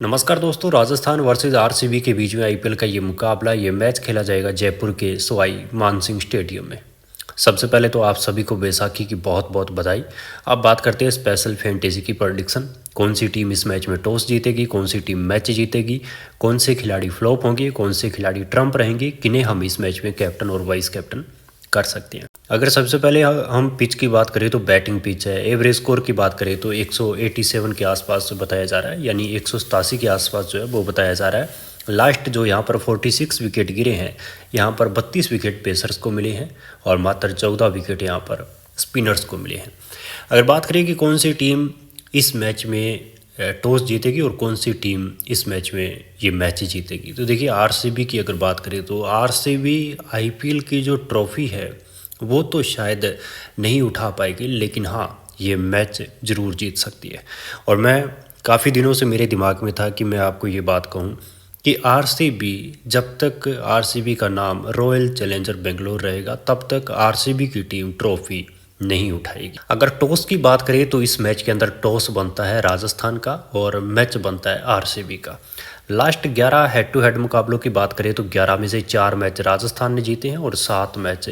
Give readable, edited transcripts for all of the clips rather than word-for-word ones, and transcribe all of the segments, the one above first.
नमस्कार दोस्तों, Rajasthan versus RCB के बीच में आईपीएल का ये मैच खेला जाएगा जयपुर के सवाई मानसिंह स्टेडियम में। सबसे पहले तो आप सभी को बैसाखी की बहुत बहुत बधाई। अब बात करते हैं स्पेशल फैंटेसी की प्रेडिक्शन। कौन सी टीम इस मैच में टॉस जीतेगी, कौन सी टीम मैच जीतेगी, कौन से खिलाड़ी फ्लॉप होंगे, कौन से खिलाड़ी ट्रम्प रहेंगे, किन्हें हम इस मैच में कैप्टन और वाइस कैप्टन कर सकते हैं। अगर सबसे पहले हम पिच की बात करें तो बैटिंग पिच है। एवरेज स्कोर की बात करें तो 187 के आसपास बताया जा रहा है, यानी 187 के आसपास जो है वो बताया जा रहा है। लास्ट जो यहाँ पर 46 विकेट गिरे हैं, यहाँ पर 32 विकेट पेसर्स को मिले हैं और मात्र 14 विकेट यहाँ पर स्पिनर्स को मिले हैं। अगर बात करें कि कौन सी टीम इस मैच में टॉस जीतेगी और कौन सी टीम इस मैच में ये मैच जीतेगी, तो देखिए आरसीबी की अगर बात करें तो आरसीबी आईपीएल की जो ट्रॉफी है वो तो शायद नहीं उठा पाएगी, लेकिन हाँ ये मैच ज़रूर जीत सकती है। और मैं काफ़ी दिनों से मेरे दिमाग में था कि मैं आपको ये बात कहूँ कि आरसीबी, जब तक आरसीबी का नाम रॉयल चैलेंजर बेंगलोर रहेगा तब तक आरसीबी की टीम ट्रॉफी नहीं उठाएगी। अगर टॉस की बात करें तो इस मैच के अंदर टॉस बनता है राजस्थान का और मैच बनता है आरसीबी का। लास्ट 11 हेड टू हेड मुकाबलों की बात करें तो 11 में से 4 मैच राजस्थान ने जीते हैं और 7 मैच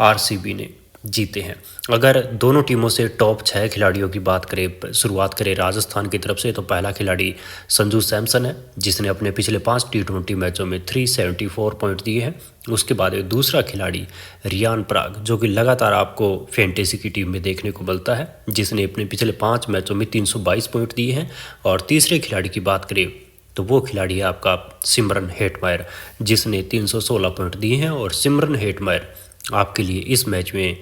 आरसीबी ने जीते हैं। अगर दोनों टीमों से टॉप 6 खिलाड़ियों की बात करें, शुरुआत करें राजस्थान की तरफ से, तो पहला खिलाड़ी संजू सैमसन है जिसने अपने पिछले 5 टी20 मैचों में 374 पॉइंट दिए हैं। उसके बाद दूसरा खिलाड़ी रियान पराग, जो कि लगातार आपको फैंटेसी की टीम में देखने को मिलता है, जिसने अपने पिछले 5 मैचों में 322 पॉइंट दिए हैं। और तीसरे खिलाड़ी की बात करें तो वो खिलाड़ी है आपका सिमरन हेटमायर, जिसने 316 पॉइंट दिए हैं। और सिमरन हेटमायर आपके लिए इस मैच में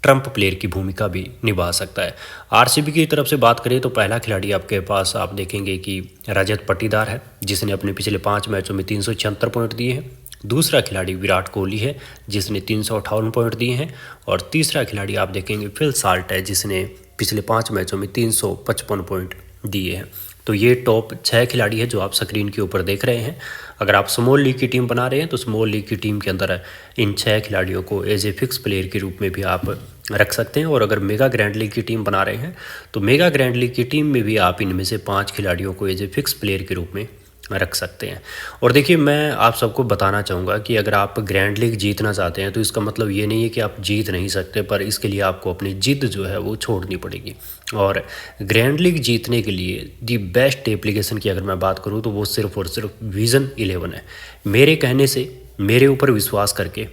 ट्रम्प प्लेयर की भूमिका भी निभा सकता है। आरसीबी की तरफ से बात करें तो पहला खिलाड़ी आपके पास आप देखेंगे कि रजत पाटीदार है, जिसने अपने पिछले 5 मैचों में 376 पॉइंट दिए हैं। दूसरा खिलाड़ी विराट कोहली है जिसने 358 पॉइंट दिए हैं। और तीसरा खिलाड़ी आप देखेंगे फिल साल्ट है, जिसने पिछले 5 मैचों में 355 पॉइंट दिए हैं। तो ये टॉप 6 खिलाड़ी है जो आप स्क्रीन के ऊपर देख रहे हैं। अगर आप स्मॉल लीग की टीम बना रहे हैं तो स्मॉल लीग की टीम के अंदर इन 6 खिलाड़ियों को एज ए फिक्स प्लेयर के रूप में भी आप रख सकते हैं। और अगर मेगा ग्रैंड लीग की टीम बना रहे हैं तो मेगा ग्रैंड लीग की टीम में भी आप इनमें से 5 खिलाड़ियों को एज ए फिक्स प्लेयर के रूप में रख सकते हैं। और देखिए, मैं आप सबको बताना चाहूँगा कि अगर आप ग्रैंड लीग जीतना चाहते हैं तो इसका मतलब ये नहीं है कि आप जीत नहीं सकते, पर इसके लिए आपको अपनी जिद जो है वो छोड़नी पड़ेगी। और ग्रैंड लीग जीतने के लिए दी बेस्ट एप्लीकेशन की अगर मैं बात करूँ तो वो सिर्फ और सिर्फ विज़न 11 है। मेरे कहने से, मेरे ऊपर विश्वास करके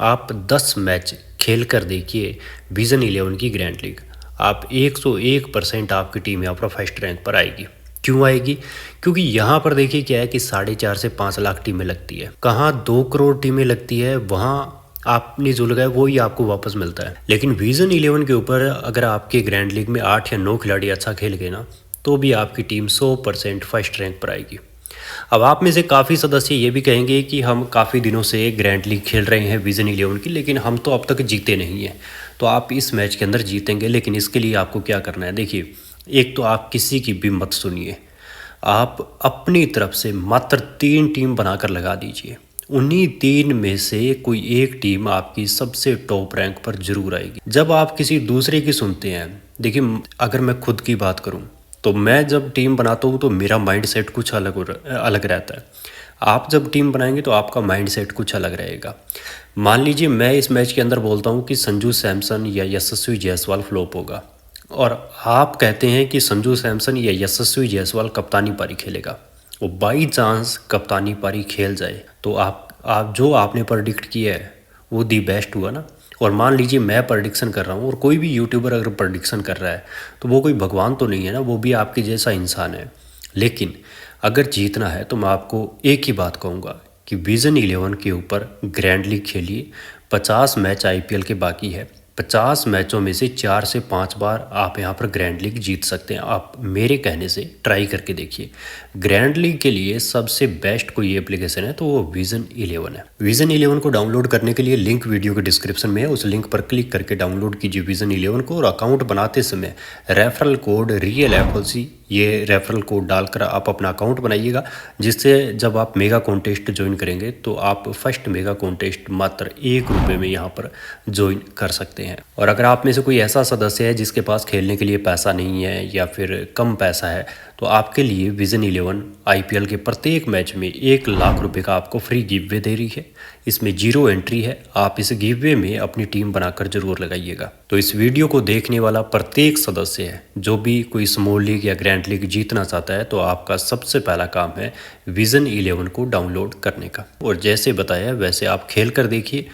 आप 10 मैच खेल कर देखिए विज़न 11 की ग्रैंड लीग, आप 101% आपकी टीम यहाँ पर फर्स्ट रैंक पर आएगी। क्यों आएगी? क्योंकि यहाँ पर देखिए क्या है कि 4.5 से 5 लाख टीमें लगती है, कहाँ 2 करोड़ टीमें लगती है, वहाँ आपने जो लगाया वो ही आपको वापस मिलता है। लेकिन विज़न 11 के ऊपर अगर आपके ग्रैंड लीग में 8 या 9 खिलाड़ी अच्छा खेल गए ना, तो भी आपकी टीम 100% फर्स्ट रैंक पर आएगी। अब आप में से काफ़ी सदस्य ये भी कहेंगे कि हम काफ़ी दिनों से ग्रैंड लीग खेल रहे हैं विज़न 11 की, लेकिन हम तो अब तक जीते नहीं हैं। तो आप इस मैच के अंदर जीतेंगे, लेकिन इसके लिए आपको क्या करना है? देखिए, एक तो आप किसी की भी मत सुनिए, आप अपनी तरफ से मात्र 3 टीम बनाकर लगा दीजिए। उन्हीं 3 में से कोई एक टीम आपकी सबसे टॉप रैंक पर जरूर आएगी। जब आप किसी दूसरे की सुनते हैं, देखिए अगर मैं खुद की बात करूं तो मैं जब टीम बनाता हूं तो मेरा माइंड सेट कुछ अलग रहता है। आप जब टीम बनाएंगे तो आपका माइंड सेट कुछ अलग रहेगा। मान लीजिए मैं इस मैच के अंदर बोलता हूं कि संजू सैमसन या यशस्वी जायसवाल फ्लॉप होगा, और आप कहते हैं कि संजू सैमसन या यशस्वी जायसवाल कप्तानी पारी खेलेगा, वो बाई चांस कप्तानी पारी खेल जाए, तो आप जो आपने प्रेडिक्ट किया है वो दी बेस्ट हुआ ना। और मान लीजिए मैं प्रेडिक्शन कर रहा हूँ और कोई भी यूट्यूबर अगर प्रेडिक्शन कर रहा है तो वो कोई भगवान तो नहीं है ना, वो भी आपके जैसा इंसान है। लेकिन अगर जीतना है तो मैं आपको एक ही बात कहूँगा कि विज़न 11 के ऊपर ग्रैंड लीग खेलिए। 50 मैच आईपीएल के बाकी है, 50 मैचों में से 4 से 5 बार आप यहाँ पर ग्रैंड लीग जीत सकते हैं। आप मेरे कहने से ट्राई करके देखिए। ग्रैंड लीग के लिए सबसे बेस्ट कोई एप्लीकेशन है तो वो विज़न 11 है। विज़न 11 को डाउनलोड करने के लिए लिंक वीडियो के डिस्क्रिप्शन में है, उस लिंक पर क्लिक करके डाउनलोड कीजिए विज़न 11 को। और अकाउंट बनाते समय रेफरल कोड REALFLC, ये रेफरल कोड डालकर आप अपना अकाउंट बनाइएगा, जिससे जब आप मेगा कॉन्टेस्ट ज्वाइन करेंगे तो आप फर्स्ट मेगा कॉन्टेस्ट मात्र ₹1 में यहाँ पर ज्वाइन कर सकते हैं। और अगर आप में से कोई ऐसा सदस्य है जिसके पास खेलने के लिए पैसा नहीं है या फिर कम पैसा है, तो आपके लिए विजन 11 आईपीएल के प्रत्येक मैच में 1 लाख रुपए का आपको फ्री गिव वे दे रही है। इसमें 0 एंट्री है, आप इस गिव वे में अपनी टीम बनाकर जरूर लगाइएगा। तो इस वीडियो को देखने वाला प्रत्येक सदस्य है जो भी कोई स्मॉल लीग या ग्रैंड लीग जीतना चाहता है, तो आपका सबसे पहला काम है विजन 11 को डाउनलोड करने का। और जैसे बताया वैसे आप खेल कर देखिए,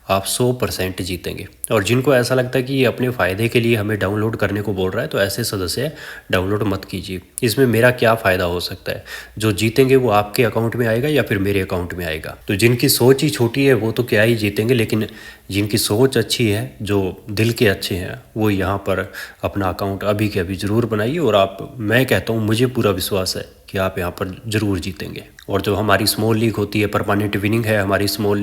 आप 100% जीतेंगे। और जिनको ऐसा लगता है कि ये अपने फ़ायदे के लिए हमें डाउनलोड करने को बोल रहा है, तो ऐसे सदस्य डाउनलोड मत कीजिए। इसमें मेरा क्या फ़ायदा हो सकता है? जो जीतेंगे वो आपके अकाउंट में आएगा या फिर मेरे अकाउंट में आएगा। तो जिनकी सोच ही छोटी है वो तो क्या ही जीतेंगे, लेकिन जिनकी सोच अच्छी है, जो दिल के अच्छे हैं, वो यहाँ पर अपना अकाउंट अभी के अभी ज़रूर बनाइए। और आप, मैं कहता हूँ, मुझे पूरा विश्वास है कि आप यहाँ पर ज़रूर जीतेंगे। और जो हमारी स्मॉल लीग होती है, परमानेंट विनिंग है हमारी स्मॉल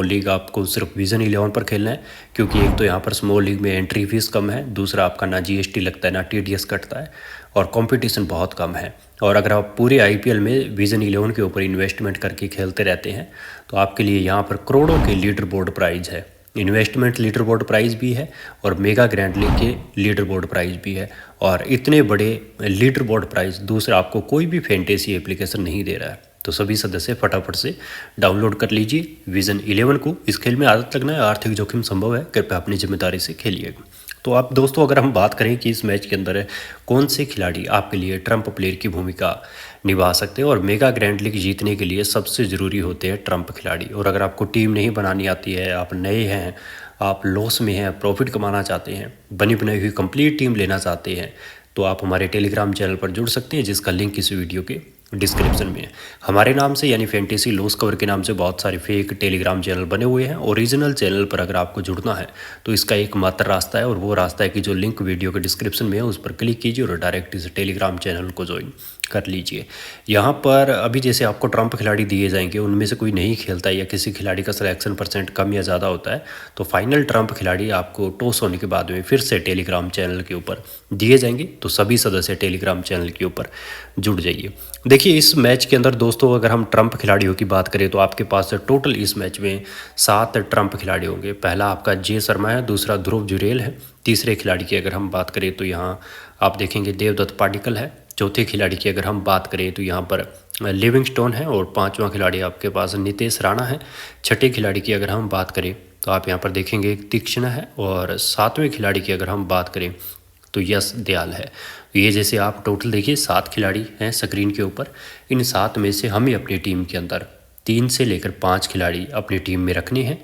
लीग आपको सिर्फ विजन 11 पर खेलना है, क्योंकि एक तो यहाँ पर स्मॉल लीग में एंट्री फीस कम है, दूसरा आपका ना जीएसटी लगता है ना टीडीएस कटता है, और कंपटीशन बहुत कम है। और अगर आप पूरे आईपीएल में विजन 11 के ऊपर इन्वेस्टमेंट करके खेलते रहते हैं, तो आपके लिए यहाँ पर करोड़ों के लीडर बोर्ड प्राइज है। इन्वेस्टमेंट लीडर बोर्ड प्राइज़ भी है और मेगा ग्रैंड लीग के लीडर बोर्ड प्राइज़ भी है। और इतने बड़े लीडर बोर्ड प्राइज़ दूसरा आपको कोई भी फैंटेसी एप्लीकेशन नहीं दे रहा है। तो सभी सदस्य फटाफट से डाउनलोड कर लीजिए विजन 11 को। इस खेल में आदत लगना है, आर्थिक जोखिम संभव है, कृपया अपनी जिम्मेदारी से खेलिएगा। तो आप दोस्तों, अगर हम बात करें कि इस मैच के अंदर कौन से खिलाड़ी आपके लिए ट्रम्प प्लेयर की भूमिका निभा सकते हैं, और मेगा ग्रैंड लीग जीतने के लिए सबसे ज़रूरी होते हैं ट्रम्प खिलाड़ी। और अगर आपको टीम नहीं बनानी आती है, आप नए हैं, आप लॉस में हैं, प्रॉफिट कमाना चाहते हैं, बनी बनाई हुई कंप्लीट टीम लेना चाहते हैं, तो आप हमारे टेलीग्राम चैनल पर जुड़ सकते हैं, जिसका लिंक इस वीडियो के डिस्क्रिप्शन में है। हमारे नाम से यानी फैंटेसी लॉस कवर के नाम से बहुत सारे फेक टेलीग्राम चैनल बने हुए हैं। ओरिजिनल चैनल पर अगर आपको जुड़ना है तो इसका एकमात्र रास्ता है, और वो रास्ता है कि जो लिंक वीडियो के डिस्क्रिप्शन में है उस पर क्लिक कीजिए और डायरेक्ट इस टेलीग्राम चैनल को ज्वाइन कर लीजिए। यहाँ पर अभी जैसे आपको ट्रम्प खिलाड़ी दिए जाएंगे, उनमें से कोई नहीं खेलता है या किसी खिलाड़ी का सिलेक्शन % कम या ज़्यादा होता है, तो फाइनल ट्रम्प खिलाड़ी आपको टॉस होने के बाद में फिर से टेलीग्राम चैनल के ऊपर दिए जाएंगे। तो सभी सदस्य टेलीग्राम चैनल के ऊपर जुड़ जाइए। देखिए, इस मैच के अंदर दोस्तों, अगर हम ट्रम्प खिलाड़ियों की बात करें तो आपके पास टोटल इस मैच में 7 ट्रम्प खिलाड़ी होंगे। पहला आपका जे शर्मा है, दूसरा ध्रुव जुरेल है, तीसरे खिलाड़ी की अगर हम बात करें तो यहाँ आप देखेंगे देवदत्त पाडिक्कल है, चौथे खिलाड़ी की अगर हम बात करें तो यहाँ पर लिविंगस्टोन है, और पांचवा खिलाड़ी आपके पास नितेश राणा है। छठे खिलाड़ी की अगर हम बात करें तो आप यहाँ पर देखेंगे तीक्ष्ण है, और सातवें खिलाड़ी की अगर हम बात करें तो यश दयाल है। ये जैसे आप टोटल देखिए 7 खिलाड़ी हैं स्क्रीन के ऊपर। इन 7 में से हमें अपनी टीम के अंदर 3 से लेकर 5 खिलाड़ी अपनी टीम में रखने हैं,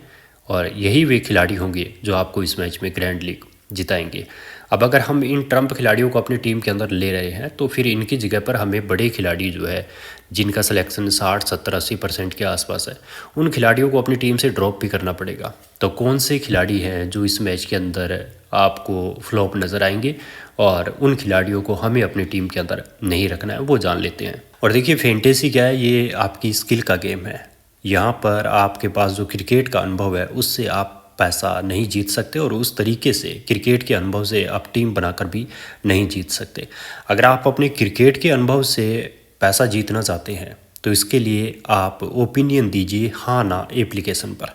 और यही वे खिलाड़ी होंगे जो आपको इस मैच में ग्रैंड लीग जिताएंगे। अब अगर हम इन ट्रम्प खिलाड़ियों को अपनी टीम के अंदर ले रहे हैं, तो फिर इनकी जगह पर हमें बड़े खिलाड़ी जो है, जिनका सिलेक्शन 60, 70, 80% के आसपास है, उन खिलाड़ियों को अपनी टीम से ड्रॉप भी करना पड़ेगा। तो कौन से खिलाड़ी हैं जो इस मैच के अंदर आपको फ्लॉप नज़र आएंगे और उन खिलाड़ियों को हमें अपनी टीम के अंदर नहीं रखना है, वो जान लेते हैं। और देखिए, फैंटेसी क्या है, ये आपकी स्किल का गेम है। यहाँ पर आपके पास जो क्रिकेट का अनुभव है उससे आप पैसा नहीं जीत सकते, और उस तरीके से क्रिकेट के अनुभव से आप टीम बनाकर भी नहीं जीत सकते। अगर आप अपने क्रिकेट के अनुभव से पैसा जीतना चाहते हैं तो इसके लिए आप ओपिनियन दीजिए हाँ ना एप्लीकेशन पर।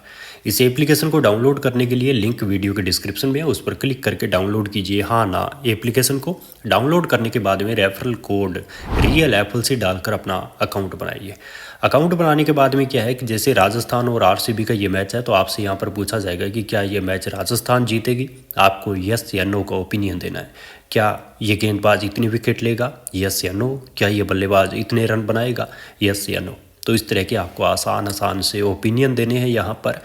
इस एप्लीकेशन को डाउनलोड करने के लिए लिंक वीडियो के डिस्क्रिप्शन में है, उस पर क्लिक करके डाउनलोड कीजिए हाँ ना एप्लीकेशन को। डाउनलोड करने के बाद में रेफरल कोड रियल एप्पल से डालकर अपना अकाउंट बनाइए। अकाउंट बनाने के बाद में क्या है कि जैसे राजस्थान और आरसीबी का ये मैच है, तो आपसे यहाँ पर पूछा जाएगा कि क्या ये मैच राजस्थान जीतेगी। आपको यस या नो का ओपिनियन देना है। क्या ये गेंदबाज इतनी विकेट लेगा, यस या नो। क्या ये बल्लेबाज इतने रन बनाएगा, यस या नो। तो इस तरह के आपको आसान से ओपिनियन देने हैं। यहाँ पर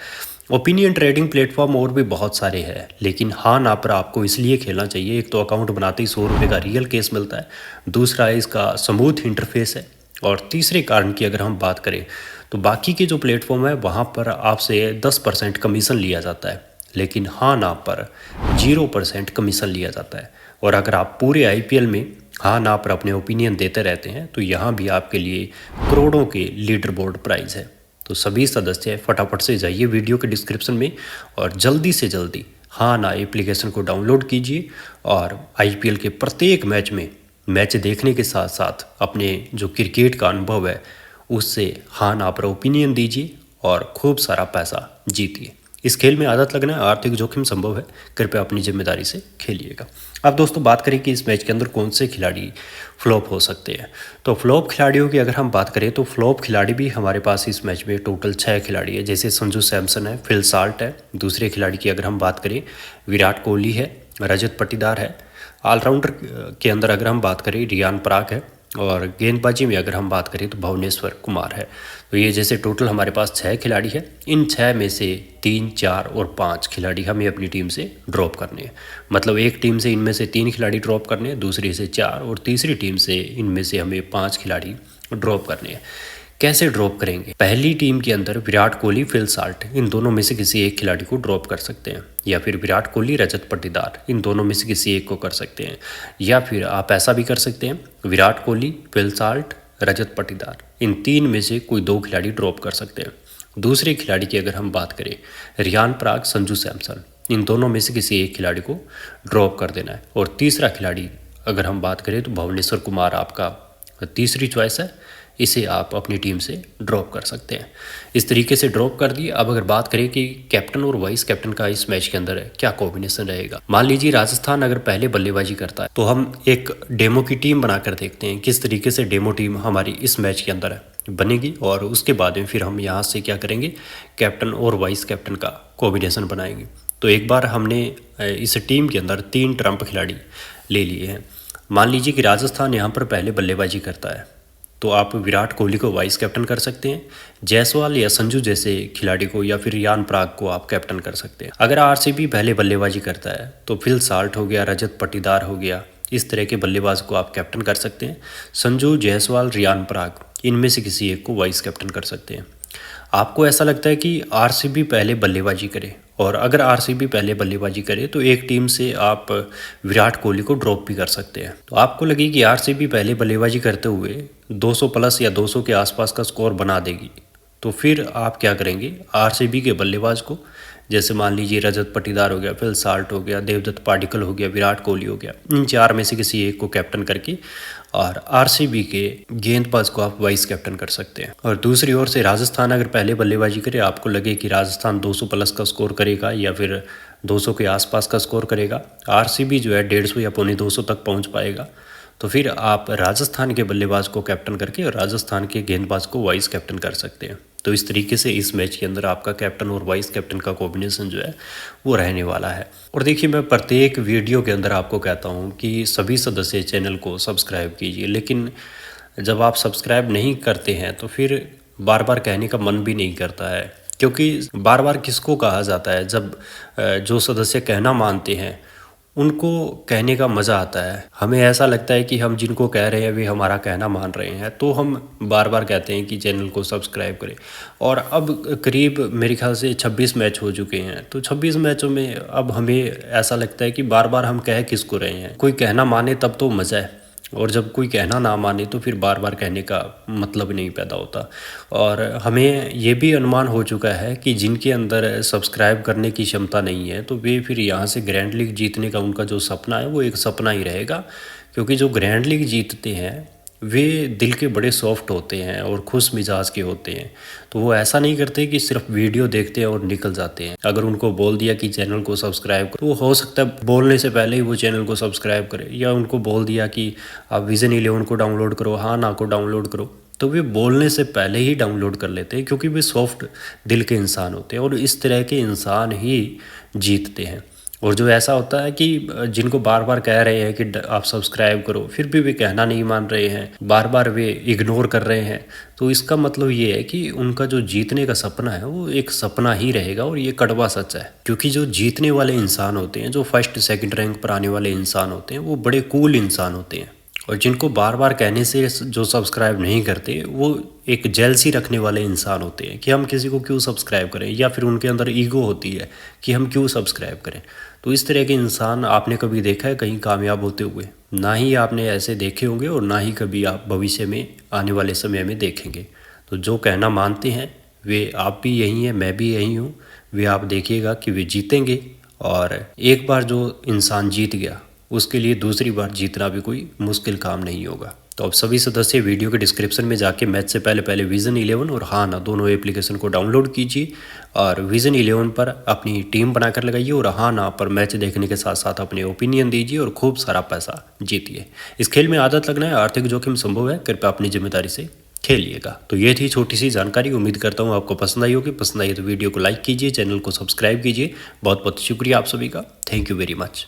ओपिनियन ट्रेडिंग प्लेटफॉर्म और भी बहुत सारे हैं, लेकिन हाँ ना पर आपको इसलिए खेलना चाहिए। एक तो अकाउंट बनाते ही 100 रुपये का रियल कैश मिलता है, दूसरा है इसका स्मूथ इंटरफेस है, और तीसरे कारण की अगर हम बात करें तो बाकी के जो प्लेटफॉर्म है वहाँ पर आपसे 10% कमीशन लिया जाता है, लेकिन हाँ ना पर 0% कमीशन लिया जाता है। और अगर आप पूरे आईपीएल में हाँ ना पर अपने ओपिनियन देते रहते हैं तो यहाँ भी आपके लिए करोड़ों के लीडर बोर्ड प्राइज है। तो सभी सदस्य फटाफट से जाइए वीडियो के डिस्क्रिप्शन में और जल्दी से जल्दी हाँ ना एप्लीकेशन को डाउनलोड कीजिए, और आईपीएल के प्रत्येक मैच में मैच देखने के साथ साथ अपने जो क्रिकेट का अनुभव है उससे हाँ ना पर ओपिनियन दीजिए और खूब सारा पैसा जीतिए। इस खेल में आदत लगना है, आर्थिक जोखिम संभव है, कृपया अपनी जिम्मेदारी से खेलिएगा। अब दोस्तों बात करें कि इस मैच के अंदर कौन से खिलाड़ी फ्लॉप हो सकते हैं। तो फ्लॉप खिलाड़ियों की अगर हम बात करें तो फ्लॉप खिलाड़ी भी हमारे पास इस मैच में टोटल 6 खिलाड़ी है। जैसे संजू सैमसन है, फिल साल्ट है। दूसरे खिलाड़ी की अगर हम बात करें विराट कोहली है, रजत पाटीदार है। ऑलराउंडर के अंदर अगर हम बात करें रियान पराग है, और गेंदबाजी में अगर हम बात करें तो भुवनेश्वर कुमार है। तो ये जैसे टोटल हमारे पास 6 खिलाड़ी है। इन 6 में से 3, 4 और 5 खिलाड़ी हमें अपनी टीम से ड्रॉप करने हैं। मतलब एक टीम से इनमें से 3 खिलाड़ी ड्रॉप करने हैं, दूसरी से 4 और तीसरी टीम से इनमें से हमें 5 खिलाड़ी ड्रॉप करने हैं। कैसे ड्रॉप करेंगे? पहली टीम के अंदर विराट कोहली, फिल साल्ट, इन दोनों में से किसी एक खिलाड़ी को ड्रॉप कर सकते हैं, या फिर विराट कोहली, रजत पाटीदार, इन दोनों में से किसी एक को कर सकते हैं। या फिर आप ऐसा भी कर सकते हैं, विराट कोहली, फिल साल्ट, रजत पाटीदार, इन 3 में से कोई 2 खिलाड़ी ड्रॉप कर सकते हैं। दूसरे खिलाड़ी की अगर हम बात करें रियान पराग, संजू सैमसन, इन दोनों में से किसी एक खिलाड़ी को ड्रॉप कर देना है। और तीसरा खिलाड़ी अगर हम बात करें तो भुवनेश्वर कुमार आपका तीसरी चॉइस है, इसे आप अपनी टीम से ड्रॉप कर सकते हैं। इस तरीके से ड्रॉप कर दिए। अब अगर बात करें कि कैप्टन और वाइस कैप्टन का इस मैच के अंदर क्या कॉम्बिनेशन रहेगा। मान लीजिए राजस्थान अगर पहले बल्लेबाजी करता है तो हम एक डेमो की टीम बनाकर देखते हैं किस तरीके से डेमो टीम हमारी इस मैच के अंदर बनेगी, और उसके बाद में फिर हम यहाँ से क्या करेंगे, कैप्टन और वाइस कैप्टन का कॉम्बिनेशन बनाएंगे। तो एक बार हमने इस टीम के अंदर 3 ट्रम्प खिलाड़ी ले लिए हैं। मान लीजिए कि राजस्थान यहाँ पर पहले बल्लेबाजी करता है, तो आप विराट कोहली को वाइस कैप्टन कर सकते हैं, जायसवाल या संजू जैसे खिलाड़ी को या फिर रियान पराग को आप कैप्टन कर सकते हैं। अगर आरसीबी पहले बल्लेबाजी करता है तो फिल साल्ट हो गया, रजत पाटीदार हो गया, इस तरह के बल्लेबाज को आप कैप्टन कर सकते हैं। संजू, जायसवाल, रियान पराग, इनमें से किसी एक को वाइस कैप्टन कर सकते हैं। आपको ऐसा लगता है कि आरसीबी पहले बल्लेबाजी करे, और अगर आरसीबी पहले बल्लेबाजी करे तो एक टीम से आप विराट कोहली को ड्रॉप भी कर सकते हैं। तो आपको लगे कि आरसीबी पहले बल्लेबाजी करते हुए 200 प्लस या 200 के आसपास का स्कोर बना देगी, तो फिर आप क्या करेंगे, आरसीबी के बल्लेबाज को, जैसे मान लीजिए रजत पाटीदार हो गया, फिल साल्ट हो गया, देवदत्त पाडिक्कल हो गया, विराट कोहली हो गया, इन 4 में से किसी एक को कैप्टन करके और आरसीबी के गेंदबाज को आप वाइस कैप्टन कर सकते हैं। और दूसरी ओर से राजस्थान अगर पहले बल्लेबाजी करे, आपको लगे कि राजस्थान 200 प्लस का स्कोर करेगा या फिर 200 के आसपास का स्कोर करेगा, आरसीबी जो है 150 या पौने 200 तक पहुंच पाएगा, तो फिर आप राजस्थान के बल्लेबाज को कैप्टन करके और राजस्थान के गेंदबाज को वाइस कैप्टन कर सकते हैं। तो इस तरीके से इस मैच के अंदर आपका कैप्टन और वाइस कैप्टन का कॉम्बिनेशन जो है वो रहने वाला है। और देखिए, मैं प्रत्येक वीडियो के अंदर आपको कहता हूँ कि सभी सदस्य चैनल को सब्सक्राइब कीजिए, लेकिन जब आप सब्सक्राइब नहीं करते हैं तो फिर बार बार कहने का मन भी नहीं करता है, क्योंकि बार बार किसको कहा जाता है, जब जो सदस्य कहना मानते हैं उनको कहने का मज़ा आता है। हमें ऐसा लगता है कि हम जिनको कह रहे हैं वे हमारा कहना मान रहे हैं, तो हम बार बार कहते हैं कि चैनल को सब्सक्राइब करें। और अब करीब मेरे ख्याल से 26 मैच हो चुके हैं, तो 26 मैचों में अब हमें ऐसा लगता है कि बार बार हम कह किसको रहे हैं। कोई कहना माने तब तो मज़ा है, और जब कोई कहना ना माने तो फिर बार बार कहने का मतलब नहीं पैदा होता। और हमें ये भी अनुमान हो चुका है कि जिनके अंदर सब्सक्राइब करने की क्षमता नहीं है, तो वे फिर यहाँ से ग्रैंड लीग जीतने का उनका जो सपना है वो एक सपना ही रहेगा। क्योंकि जो ग्रैंड लीग जीतते हैं वे दिल के बड़े सॉफ्ट होते हैं और खुश मिजाज के होते हैं। तो वो ऐसा नहीं करते कि सिर्फ वीडियो देखते हैं और निकल जाते हैं। अगर उनको बोल दिया कि चैनल को सब्सक्राइब करो, तो वो हो सकता है बोलने से पहले ही वो चैनल को सब्सक्राइब करे, या उनको बोल दिया कि आप विजन 11 को डाउनलोड करो, हाँ ना को डाउनलोड करो, तो वे बोलने से पहले ही डाउनलोड कर लेते हैं, क्योंकि वे सॉफ्ट दिल के इंसान होते हैं और इस तरह के इंसान ही जीतते हैं। और जो ऐसा होता है कि जिनको बार बार कह रहे हैं कि आप सब्सक्राइब करो, फिर भी वे कहना नहीं मान रहे हैं, बार बार वे इग्नोर कर रहे हैं, तो इसका मतलब ये है कि उनका जो जीतने का सपना है वो एक सपना ही रहेगा। और ये कड़वा सच है, क्योंकि जो जीतने वाले इंसान होते हैं, जो फर्स्ट सेकंड रैंक पर आने वाले इंसान होते हैं, वो बड़े कूल इंसान होते हैं। और जिनको बार बार कहने से जो सब्सक्राइब नहीं करते, वो एक जेलसी रखने वाले इंसान होते हैं कि हम किसी को क्यों सब्सक्राइब करें, या फिर उनके अंदर ईगो होती है कि हम क्यों सब्सक्राइब करें। तो इस तरह के इंसान आपने कभी देखा है कहीं कामयाब होते हुए? ना ही आपने ऐसे देखे होंगे, और ना ही कभी आप भविष्य में आने वाले समय में देखेंगे। तो जो कहना मानते हैं वे आप भी यही हैं, मैं भी यही हूँ, वे आप देखिएगा कि वे जीतेंगे। और एक बार जो इंसान जीत गया, उसके लिए दूसरी बार जीतना भी कोई मुश्किल काम नहीं होगा। तो अब सभी सदस्य वीडियो के डिस्क्रिप्शन में जाके मैच से पहले पहले विजन 11 और हाँ ना दोनों एप्लीकेशन को डाउनलोड कीजिए और विजन 11 पर अपनी टीम बनाकर लगाइए और हाँ ना पर मैच देखने के साथ साथ अपने ओपिनियन दीजिए और खूब सारा पैसा जीतिए। इस खेल में आदत लगना है, आर्थिक जोखिम संभव है, कृपया अपनी जिम्मेदारी से खेलिएगा। तो ये थी छोटी सी जानकारी, उम्मीद करता हूँ आपको पसंद आई होगी। पसंद आई तो वीडियो को लाइक कीजिए, चैनल को सब्सक्राइब कीजिए। बहुत बहुत शुक्रिया आप सभी का, थैंक यू वेरी मच।